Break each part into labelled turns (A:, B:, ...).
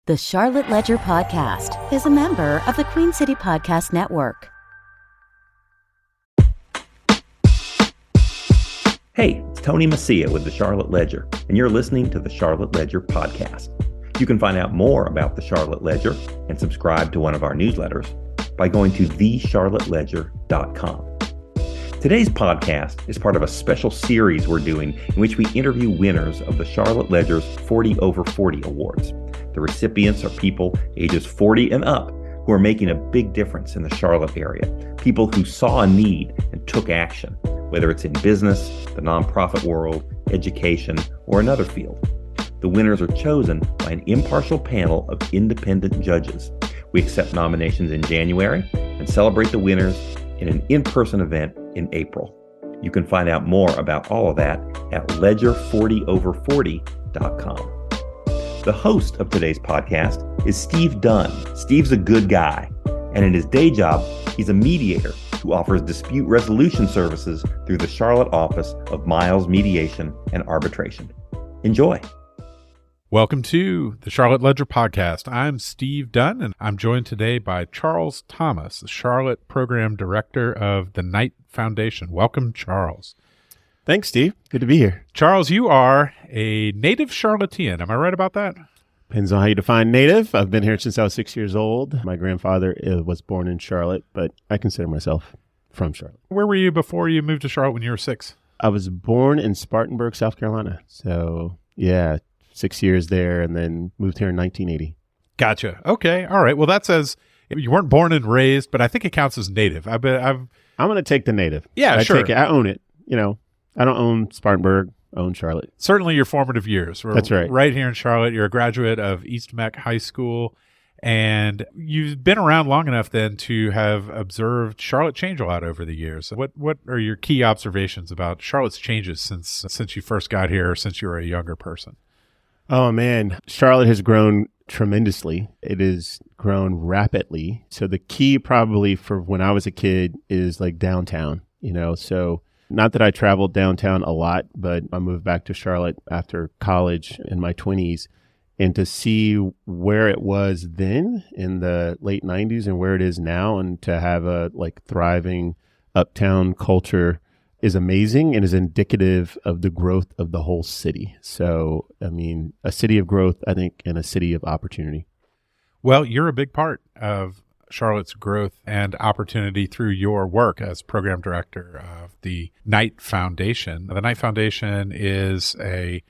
A: The Charlotte Ledger Podcast is a member of the Queen City Podcast Network.
B: Hey, it's Tony Messia with the Charlotte Ledger, and you're listening to the Charlotte Ledger Podcast. You can find out more about the Charlotte Ledger and subscribe to one of our newsletters by going to thecharlotteledger.com. Today's podcast is part of a special series we're doing in which we interview winners of the Charlotte Ledger's 40 Over 40 Awards. The recipients are people ages 40 and up who are making a big difference in the Charlotte area, people who saw a need and took action, whether it's in business, the nonprofit world, education, or another field. The winners are chosen by an impartial panel of independent judges. We accept nominations in January and celebrate the winners in an in-person event in April. You can find out more about all of that at ledger40over40.com. The host of today's podcast is Steve Dunn. Steve's a good guy, and in his day job, he's a mediator who offers dispute resolution services through the Charlotte office of Miles Mediation and Arbitration. Enjoy.
C: Welcome to the Charlotte Ledger Podcast. I'm Steve Dunn, and I'm joined today by Charles Thomas, the Charlotte Program Director of the Knight Foundation. Welcome, Charles.
D: Thanks, Steve. Good to be here.
C: Charles, you are a native Charlottean. Am I right about that?
D: Depends on how you define native. I've been here since I was 6 years old. My grandfather was born in Charlotte, but I consider myself from Charlotte.
C: Where were you before you moved to Charlotte when you were 6?
D: I was born in Spartanburg, South Carolina. So, 6 years there, and then moved here in 1980.
C: Gotcha. Okay. All right. Well, that says you weren't born and raised, but I think it counts as native.
D: I'm going to take the native.
C: Yeah, sure.
D: I own it. I don't own Spartanburg, I own Charlotte.
C: Certainly your formative years.
D: That's right.
C: Right here in Charlotte. You're a graduate of East Meck High School, and you've been around long enough then to have observed Charlotte change a lot over the years. What are your key observations about Charlotte's changes since you first got here, or since you were a younger person?
D: Oh, man. Charlotte has grown tremendously. It has grown rapidly. So the key probably for when I was a kid is like downtown, so not that I traveled downtown a lot, but I moved back to Charlotte after college in my 20s, and to see where it was then in the late 90s and where it is now, and to have a thriving uptown culture is amazing and is indicative of the growth of the whole city. So, a city of growth, I think, and a city of opportunity.
C: Well, you're a big part of Charlotte's growth and opportunity through your work as program director of the Knight Foundation. The Knight Foundation is why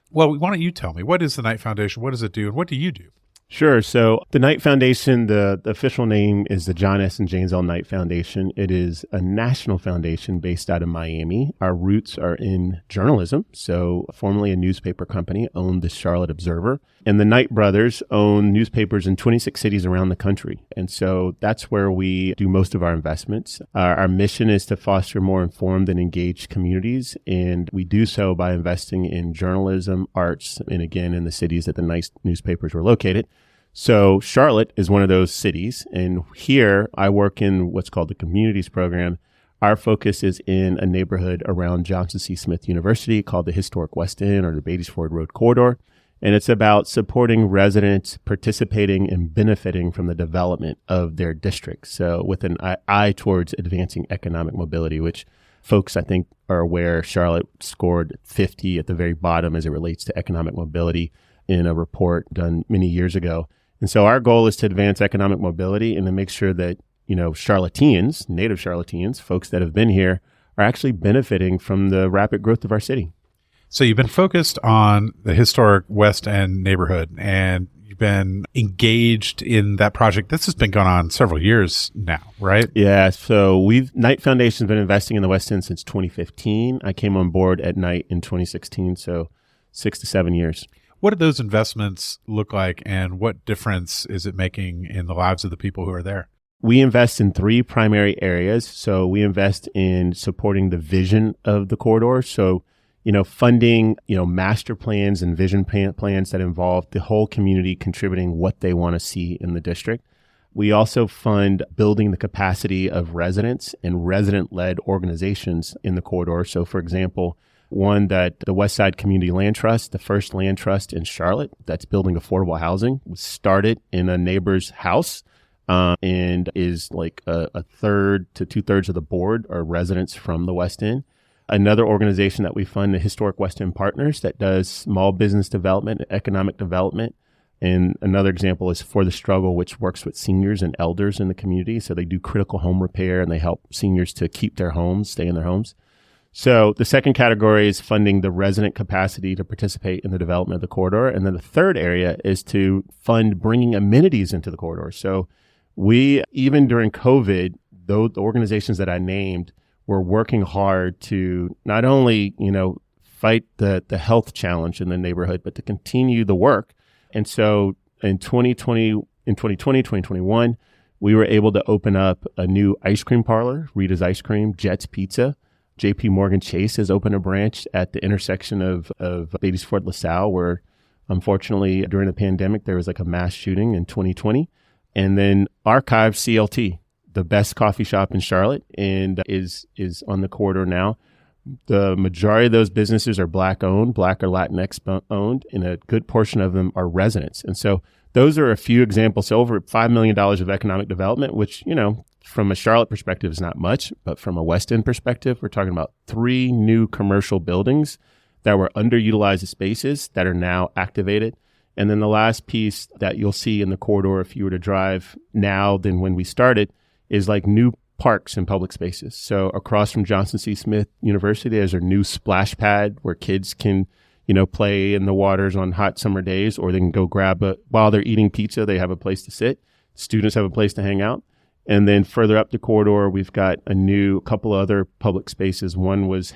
C: don't you tell me, what is the Knight Foundation? What does it do? And what do you do?
D: Sure. So the Knight Foundation, the official name is the John S. and James L. Knight Foundation. It is a national foundation based out of Miami. Our roots are in journalism. So formerly a newspaper company, owned the Charlotte Observer. And the Knight brothers own newspapers in 26 cities around the country. And so that's where we do most of our investments. Our mission is to foster more informed and engaged communities. And we do so by investing in journalism, arts, and again, in the cities that the Knight newspapers were located. So Charlotte is one of those cities, and here I work in what's called the Communities Program. Our focus is in a neighborhood around Johnson C. Smith University called the Historic West End, or the Beatties-Ford Road Corridor, and it's about supporting residents participating and benefiting from the development of their district. So with an eye towards advancing economic mobility, which folks I think are aware Charlotte scored 50 at the very bottom as it relates to economic mobility in a report done many years ago. And so our goal is to advance economic mobility and to make sure that, Charlotteans, native Charlotteans, folks that have been here, are actually benefiting from the rapid growth of our city.
C: So you've been focused on the historic West End neighborhood, and you've been engaged in that project. This has been going on several years now, right?
D: Yeah. So Knight Foundation's been investing in the West End since 2015. I came on board at Knight in 2016, so 6 to 7 years.
C: What do those investments look like, and what difference is it making in the lives of the people who are there?
D: We invest in 3 primary areas. So we invest in supporting the vision of the corridor. So, funding, master plans and vision plans that involve the whole community contributing what they want to see in the district. We also fund building the capacity of residents and resident-led organizations in the corridor. So, for example, One that the Westside Community Land Trust, the first land trust in Charlotte that's building affordable housing, was started in a neighbor's house and is like a third to 2/3 of the board are residents from the West End. Another organization that we fund, the Historic West End Partners, that does small business development and economic development. And another example is For the Struggle, which works with seniors and elders in the community. So they do critical home repair and they help seniors to keep their homes, stay in their homes. So the second category is funding the resident capacity to participate in the development of the corridor. And then the third area is to fund bringing amenities into the corridor. So we, even during COVID, those organizations that I named were working hard to not only, fight the health challenge in the neighborhood, but to continue the work. And so in 2021, we were able to open up a new ice cream parlor, Rita's Ice Cream, Jet's Pizza. JP Morgan Chase has opened a branch at the intersection of Beatties Ford LaSalle, where unfortunately during the pandemic, there was like a mass shooting in 2020. And then Archive CLT, the best coffee shop in Charlotte, and is on the corridor now. The majority of those businesses are Black owned, Black or Latinx owned, and a good portion of them are residents. And so those are a few examples. So over $5 million of economic development, which, from a Charlotte perspective is not much, but from a West End perspective, we're talking about 3 new commercial buildings that were underutilized spaces that are now activated. And then the last piece that you'll see in the corridor, if you were to drive now than when we started, is like new parks and public spaces. So across from Johnson C. Smith University, there's a new splash pad where kids can, play in the waters on hot summer days, or they can go while they're eating pizza, they have a place to sit. Students have a place to hang out. And then further up the corridor, we've got a couple other public spaces. One was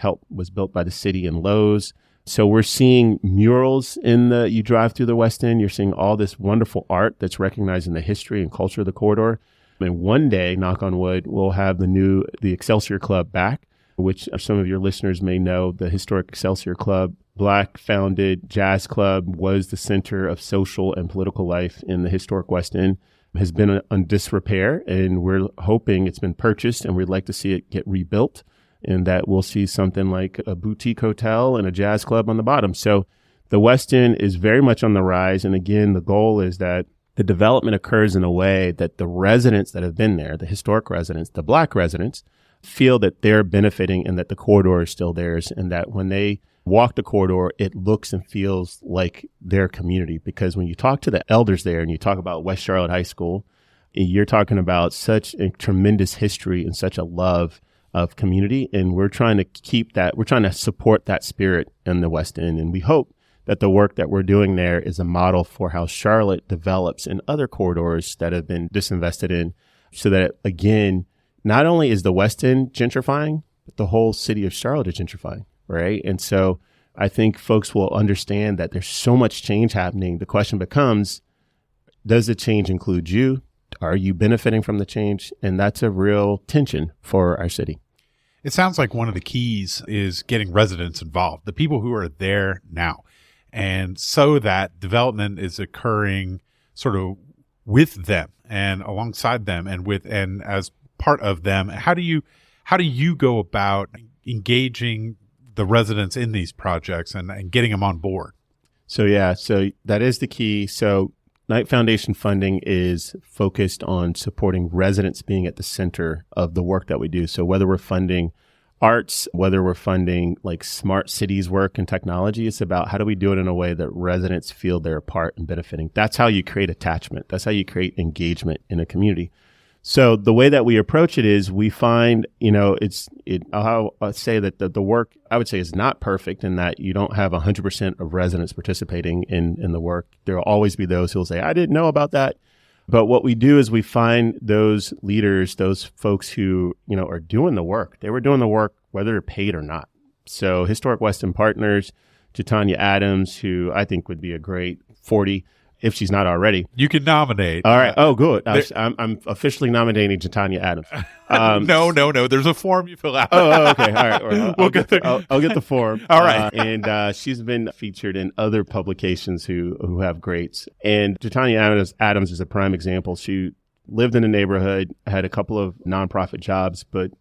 D: built by the city and Lowe's. So we're seeing murals you drive through the West End, you're seeing all this wonderful art that's recognizing the history and culture of the corridor. And one day, knock on wood, we'll have the Excelsior Club back, which some of your listeners may know. The historic Excelsior Club, Black founded jazz club, was the center of social and political life in the historic West End, has been on disrepair, and we're hoping it's been purchased, and we'd like to see it get rebuilt, and that we'll see something like a boutique hotel and a jazz club on the bottom. So the West End is very much on the rise. And again, the goal is that the development occurs in a way that the residents that have been there, the historic residents, the Black residents, feel that they're benefiting and that the corridor is still theirs, and that when they walk the corridor, it looks and feels like their community. Because when you talk to the elders there and you talk about West Charlotte High School, you're talking about such a tremendous history and such a love of community. And we're trying to keep that, we're trying to support that spirit in the West End. And we hope that the work that we're doing there is a model for how Charlotte develops in other corridors that have been disinvested in, so that, again, not only is the West End gentrifying, but the whole city of Charlotte is gentrifying, right? And so I think folks will understand that there's so much change happening. The question becomes, does the change include you? Are you benefiting from the change? And that's a real tension for our city.
C: It sounds like one of the keys is getting residents involved, the people who are there now. And so that development is occurring sort of with them and alongside them and as part of them. How do you go about engaging the residents in these projects and getting them on board?
D: So that is the key. So Knight Foundation funding is focused on supporting residents being at the center of the work that we do. So whether we're funding arts, whether we're funding like smart cities work and technology, it's about how do we do it in a way that residents feel they're a part and benefiting. That's how you create attachment. That's how you create engagement in a community. So the way that we approach it is we find, I'll say that the work, I would say, is not perfect in that you don't have 100% of residents participating in the work. There will always be those who will say, I didn't know about that. But what we do is we find those leaders, those folks who, are doing the work. They were doing the work whether they're paid or not. So Historic West End Partners, Jatanya Adams, who I think would be a great 40, if she's not already.
C: You can nominate.
D: All right. Oh, good. I'm officially nominating Jatanya Adams.
C: No. There's a form you fill out.
D: Okay. All right. I'll get the form.
C: All right.
D: And she's been featured in other publications who have greats. And Jatanya Adams is a prime example. She lived in the neighborhood, had a couple of nonprofit jobs, but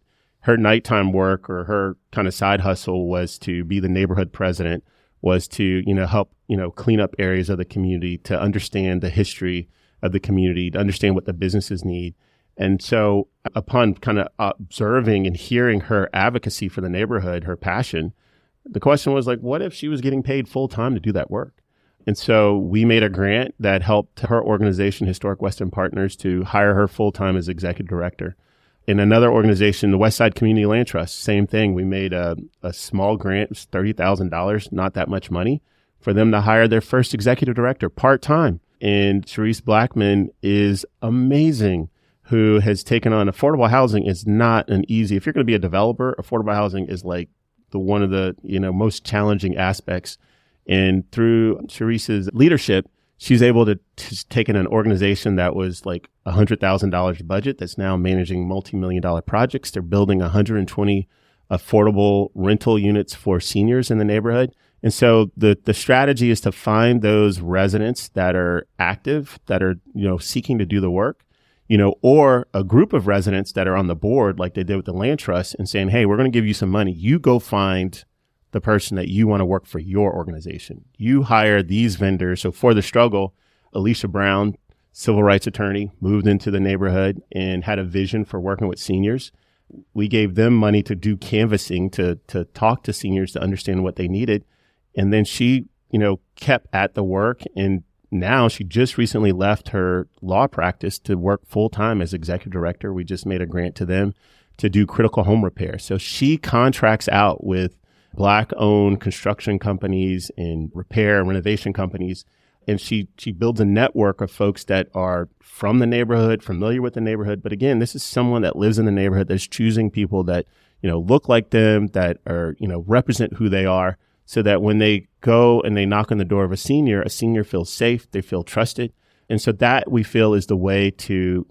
D: her nighttime work or her kind of side hustle was to be the neighborhood president, was to, help, clean up areas of the community, to understand the history of the community, to understand what the businesses need. And so upon kind of observing and hearing her advocacy for the neighborhood, her passion, the question was like, what if she was getting paid full time to do that work? And so we made a grant that helped her organization, Historic Western Partners, to hire her full time as executive director. In another organization, the Westside Community Land Trust, same thing. We made a small grant, it was $30,000, not that much money, for them to hire their first executive director part-time. And Sharice Blackman is amazing, who has taken on affordable housing. Is not an easy, if you're going to be a developer, affordable housing is like one of the most challenging aspects. And through Sharice's leadership, she's able to take in an organization that was like $100,000 budget that's now managing multi-million-dollar projects. They're building 120 affordable rental units for seniors in the neighborhood. And so the strategy is to find those residents that are active, that are, seeking to do the work, or a group of residents that are on the board, like they did with the land trust, and saying, hey, we're going to give you some money. You go find the person that you want to work for your organization. You hire these vendors. So for the struggle, Alicia Brown, civil rights attorney, moved into the neighborhood and had a vision for working with seniors. We gave them money to do canvassing, to talk to seniors, to understand what they needed. And then she, kept at the work. And now she just recently left her law practice to work full time as executive director. We just made a grant to them to do critical home repair. So she contracts out with Black-owned construction companies and repair and renovation companies. And she builds a network of folks that are from the neighborhood, familiar with the neighborhood. But again, this is someone that lives in the neighborhood that's choosing people that, look like them, that are, represent who they are, so that when they go and they knock on the door of a senior feels safe, they feel trusted. And so that, we feel, is the way to,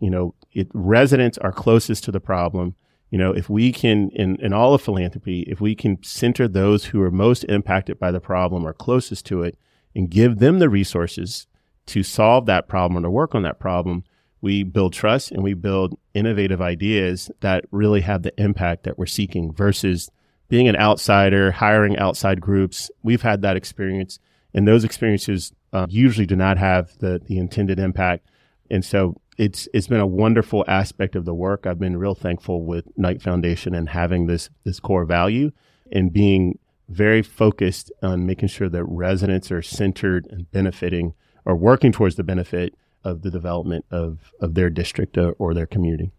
D: residents are closest to the problem. If we can, in all of philanthropy, if we can center those who are most impacted by the problem or closest to it and give them the resources to solve that problem or to work on that problem, we build trust and we build innovative ideas that really have the impact that we're seeking, versus being an outsider, hiring outside groups. We've had that experience, and those experiences usually do not have the intended impact. And so it's been a wonderful aspect of the work. I've been real thankful with Knight Foundation and having this core value and being very focused on making sure that residents are centered and benefiting or working towards the benefit of the development of their district or their community.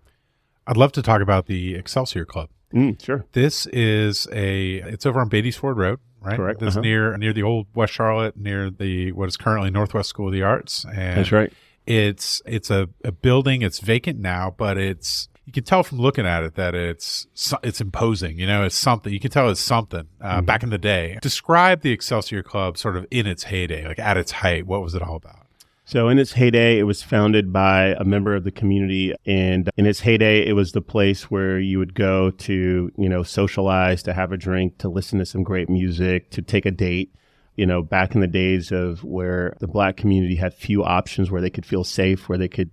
C: I'd love to talk about the Excelsior Club.
D: Sure.
C: This is it's over on Beatties Ford Road, right?
D: Correct.
C: This is near the old West Charlotte, near what is currently Northwest School of the Arts. And
D: that's right.
C: It's a building. It's vacant now, but you can tell from looking at it that it's imposing. It's something. You can tell it's something back in the day. Describe the Excelsior Club sort of in its heyday, like at its height. What was it all about?
D: So in its heyday, it was founded by a member of the community. And in its heyday, it was the place where you would go to, socialize, to have a drink, to listen to some great music, to take a date. Back in the days of where the Black community had few options, where they could feel safe, where they could,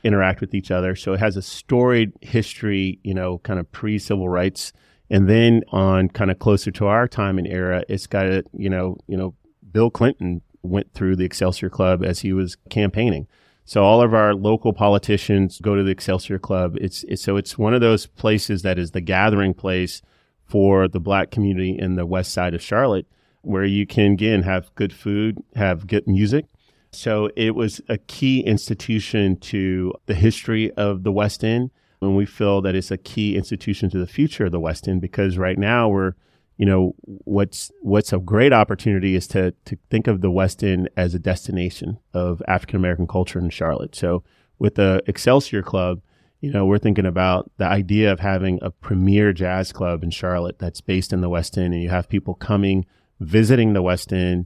D: interact with each other. So it has a storied history, kind of pre-civil rights. And then on kind of closer to our time and era, it's got, Bill Clinton went through the Excelsior Club as he was campaigning. So all of our local politicians go to the Excelsior Club. It's one of those places that is the gathering place for the Black community in the west side of Charlotte, where you can, again, have good food, have good music. So it was a key institution to the history of the West End. And we feel that it's a key institution to the future of the West End, because right now what's a great opportunity is to think of the West End as a destination of African-American culture in Charlotte. So with the Excelsior Club, we're thinking about the idea of having a premier jazz club in Charlotte that's based in the West End, and you have people coming, visiting the West End,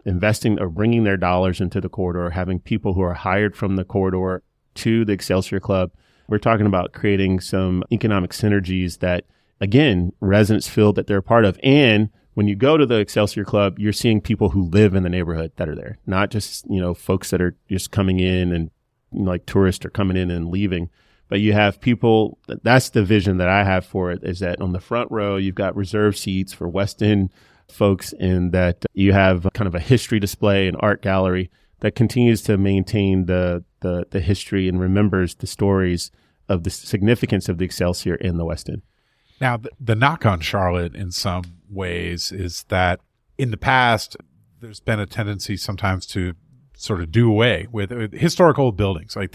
D: investing or bringing their dollars into the corridor, having people who are hired from the corridor to the Excelsior Club. We're talking about creating some economic synergies that, again, residents feel that they're a part of. And when you go to the Excelsior Club, you're seeing people who live in the neighborhood that are there, not just, folks that are just coming in and like tourists are coming in and leaving, But you have people, that's the vision that I have for it, is that on the front row, you've got reserved seats for West End folks, and that you have kind of a history display and art gallery that continues to maintain the history and remembers the stories of the significance of the Excelsior in the West End.
C: Now, the knock on Charlotte in some ways is that in the past, there's been a tendency sometimes to sort of do away with historical buildings. Like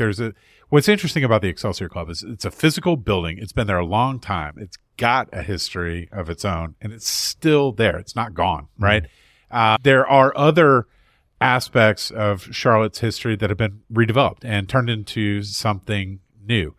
C: what's interesting about the Excelsior Club is it's a physical building. It's been there a long time. It's got a history of its own, and it's still there. It's not gone, right? There are other aspects of Charlotte's history that have been redeveloped and turned into something new.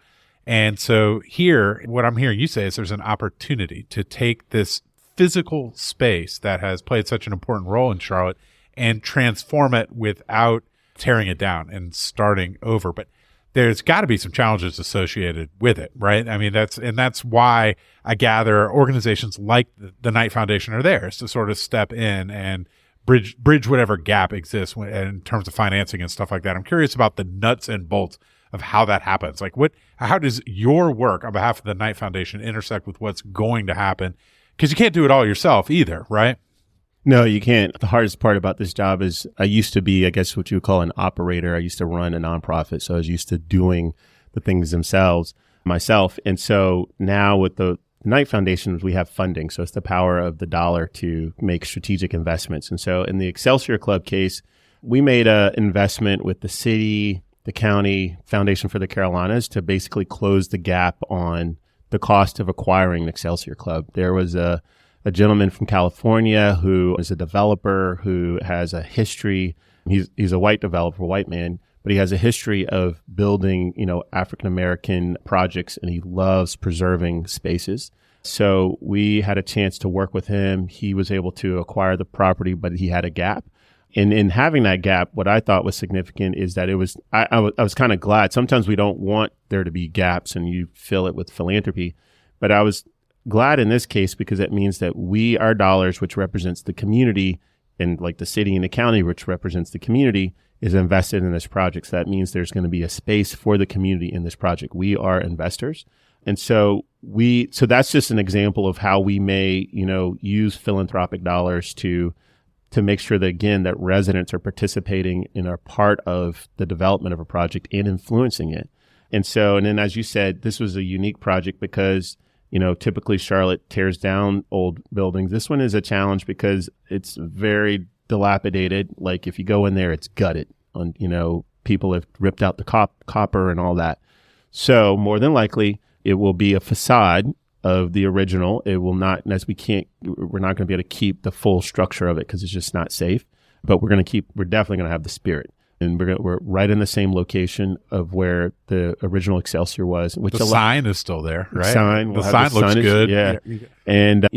C: And so here, what I'm hearing you say is there's an opportunity to take this physical space that has played such an important role in Charlotte and transform it without tearing it down and starting over. But there's got to be some challenges associated with it, right? I mean, that's why I gather organizations like the Knight Foundation are there, is to sort of step in and bridge whatever gap exists in terms of financing and stuff like that. I'm curious about the nuts and bolts of how that happens. Like how does your work on behalf of the Knight Foundation intersect with what's going to happen? Because you can't do it all yourself either, right?
D: No, you can't. The hardest part about this job is I used to be, I guess, what you would call an operator. I used to run a nonprofit, so I was used to doing the things themselves myself. And so now with the Knight Foundation, we have funding. So it's the power of the dollar to make strategic investments. And so in the Excelsior Club case, we made an investment with the city, the county, Foundation for the Carolinas to basically close the gap on the cost of acquiring an Excelsior Club. There was a gentleman from California who is a developer who has a history. He's a white developer, white man, but he has a history of building, African-American projects, and he loves preserving spaces. So we had a chance to work with him. He was able to acquire the property, but he had a gap. And in having that gap, what I thought was significant is that I was kind of glad. Sometimes we don't want there to be gaps and you fill it with philanthropy, but I was glad in this case because it means that our dollars, which represents the community, and like the city and the county, which represents the community, is invested in this project. So that means there's going to be a space for the community in this project. We are investors. And so that's just an example of how we may, use philanthropic dollars to make sure that, again, that residents are participating and are part of the development of a project and influencing it. And then, as you said, this was a unique project because typically Charlotte tears down old buildings. This one is a challenge because it's very dilapidated. Like if you go in there, it's gutted. People have ripped out the copper and all that. So more than likely, it will be a facade of the original. It will not, we're not going to be able to keep the full structure of it because it's just not safe. But we're definitely going to have the spirit. And we're right in the same location of where the original Excelsior was. Which
C: the sign is still there, right?
D: The sign
C: looks good.
D: Yeah. And,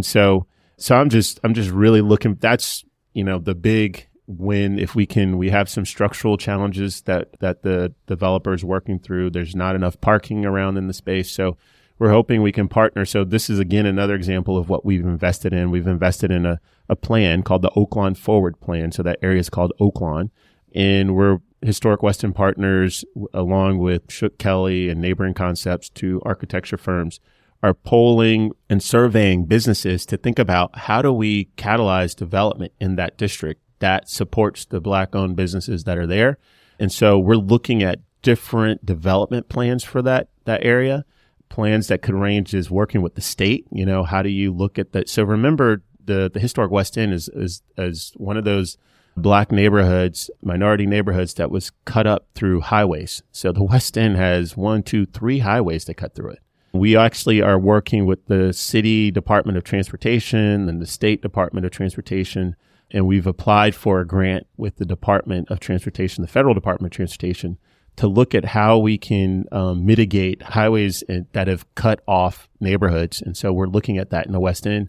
D: so I'm just really looking, that's, the big win. If we have some structural challenges that the developer is working through. There's not enough parking around in the space. So we're hoping we can partner. So this is, again, another example of what we've invested in. We've invested in a plan called the Oaklawn Forward Plan. So that area is called Oaklawn. And we're Historic Weston partners, along with Shook Kelly and Neighboring Concepts, two architecture firms, are polling and surveying businesses to think about how do we catalyze development in that district that supports the Black-owned businesses that are there. And so we're looking at different development plans for that area, plans that could range as working with the state. How do you look at that? So remember, the Historic West End is one of those Black neighborhoods, minority neighborhoods that was cut up through highways. So the West End has 1, 2, 3 highways that cut through it. We actually are working with the City Department of Transportation and the State Department of Transportation, and we've applied for a grant with the Department of Transportation, the Federal Department of Transportation, to look at how we can mitigate highways that have cut off neighborhoods. And so we're looking at that in the West End.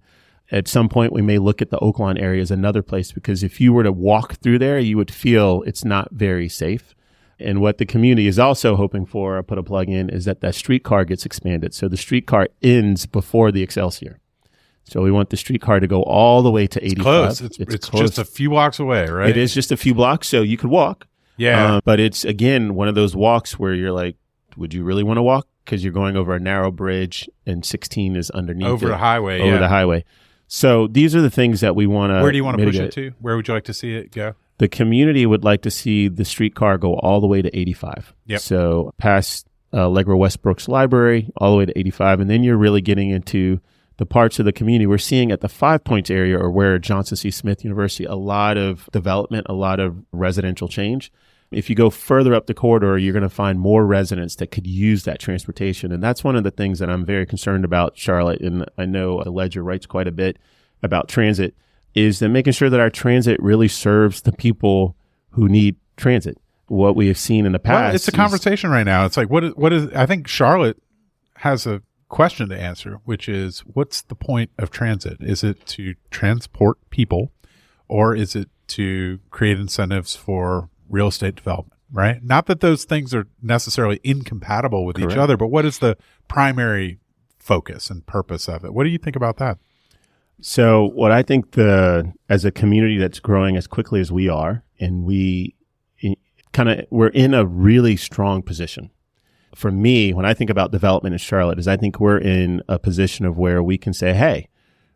D: At some point, we may look at the Oaklawn area as another place, because if you were to walk through there, you would feel it's not very safe. And what the community is also hoping for, I'll put a plug in, is that streetcar gets expanded. So the streetcar ends before the Excelsior. So we want the streetcar to go all the way to 85.
C: Close. It's
D: close.
C: Just a few blocks away, right?
D: It is just a few blocks, so you could walk.
C: Yeah.
D: But it's, again, one of those walks where you're like, would you really want to walk? Because you're going over a narrow bridge and 16 is underneath
C: over the highway.
D: Over the highway. So these are the things that we want to.
C: Where do you want to push it to? Where would you like to see it go?
D: The community would like to see the streetcar go all the way to 85.
C: Yep.
D: So past Allegra Westbrook's Library, all the way to 85. And then you're really getting into the parts of the community we're seeing at the 5 Points area, or where Johnson C. Smith University, a lot of development, a lot of residential change. If you go further up the corridor, you're going to find more residents that could use that transportation. And that's one of the things that I'm very concerned about, Charlotte. And I know the Ledger writes quite a bit about transit, is that making sure that our transit really serves the people who need transit. What we have seen in the past.
C: Well, it's a conversation right now. It's like, what is, I think Charlotte has a question to answer, which is, what's the point of transit? Is it to transport people, or is it to create incentives for real estate development, right? Not that those things are necessarily incompatible with each other, but what is the primary focus and purpose of it? What do you think about that?
D: So what I think, as a community that's growing as quickly as we are, and we're in a really strong position. For me, when I think about development in Charlotte, is I think we're in a position of where we can say, hey,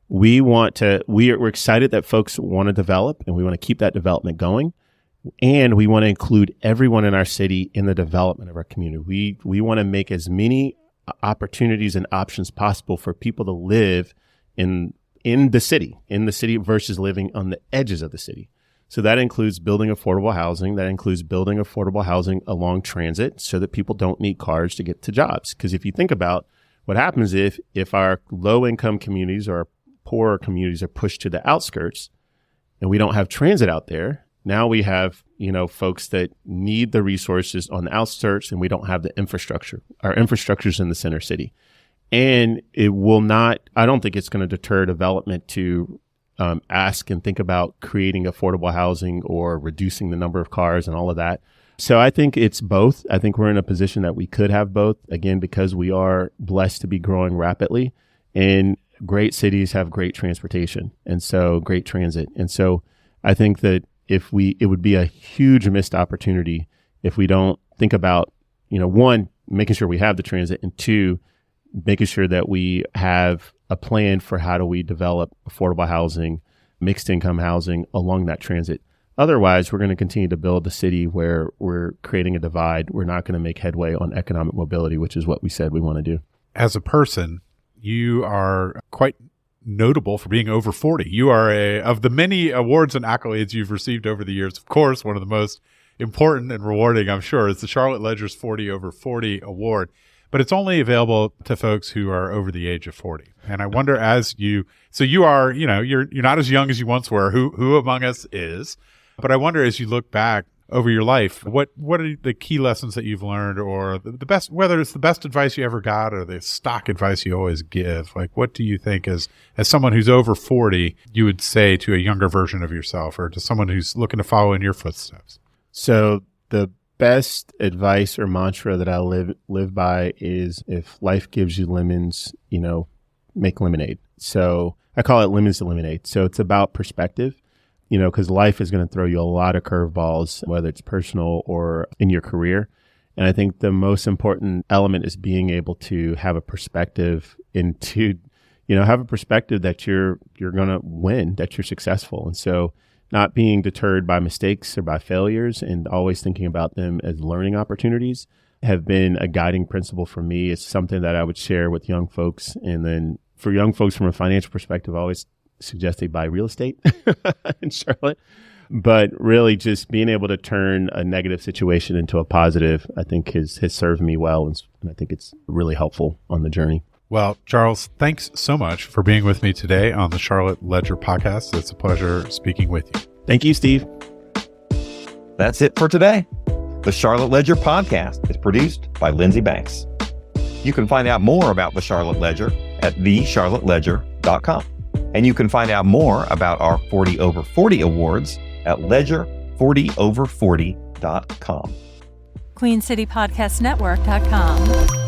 D: we're excited that folks want to develop, and we want to keep that development going. And we want to include everyone in our city in the development of our community. We want to make as many opportunities and options possible for people to live in the city versus living on the edges of the city. So that includes building affordable housing. That includes building affordable housing along transit so that people don't need cars to get to jobs. Because if you think about what happens if our low-income communities or our poorer communities are pushed to the outskirts and we don't have transit out there, now we have, folks that need the resources on the outskirts, and we don't have the infrastructure. Our infrastructure is in the center city. And it will not, I don't think it's going to deter development to ask and think about creating affordable housing or reducing the number of cars and all of that. So I think it's both. I think we're in a position that we could have both, again, because we are blessed to be growing rapidly, and great cities have great transportation, and so great transit. And so I think that it would be a huge missed opportunity if we don't think about, one, making sure we have the transit, and two, making sure that we have a plan for how do we develop affordable housing, mixed income housing along that transit. Otherwise, we're going to continue to build a city where we're creating a divide. We're not going to make headway on economic mobility, which is what we said we want to do.
C: As a person, you are quite notable for being over 40. You are of the many awards and accolades you've received over the years, of course, one of the most important and rewarding, I'm sure, is the Charlotte Ledger's 40 over 40 award. But it's only available to folks who are over the age of 40. And I wonder, so you are, you're not as young as you once were. Who among us is? But I wonder, as you look back over your life, what are the key lessons that you've learned, or the best, whether it's the best advice you ever got or the stock advice you always give? Like, what do you think as someone who's over 40, you would say to a younger version of yourself, or to someone who's looking to follow in your footsteps?
D: So the best advice or mantra that I live by is, if life gives you lemons, make lemonade. So I call it lemons to lemonade. So it's about perspective, because life is going to throw you a lot of curveballs, whether it's personal or in your career. And I think the most important element is being able to have a perspective have a perspective that you're going to win, that you're successful. And so not being deterred by mistakes or by failures, and always thinking about them as learning opportunities, have been a guiding principle for me. It's something that I would share with young folks. And then for young folks from a financial perspective, I always suggest they buy real estate in Charlotte. But really just being able to turn a negative situation into a positive, I think has served me well. And I think it's really helpful on the journey.
C: Well, Charles, thanks so much for being with me today on the Charlotte Ledger podcast. It's a pleasure speaking with you.
D: Thank you, Steve.
B: That's it for today. The Charlotte Ledger podcast is produced by Lindsey Banks. You can find out more about the Charlotte Ledger at thecharlotteledger.com. And you can find out more about our 40 over 40 awards at ledger40over40.com.
A: QueenCityPodcastNetwork.com.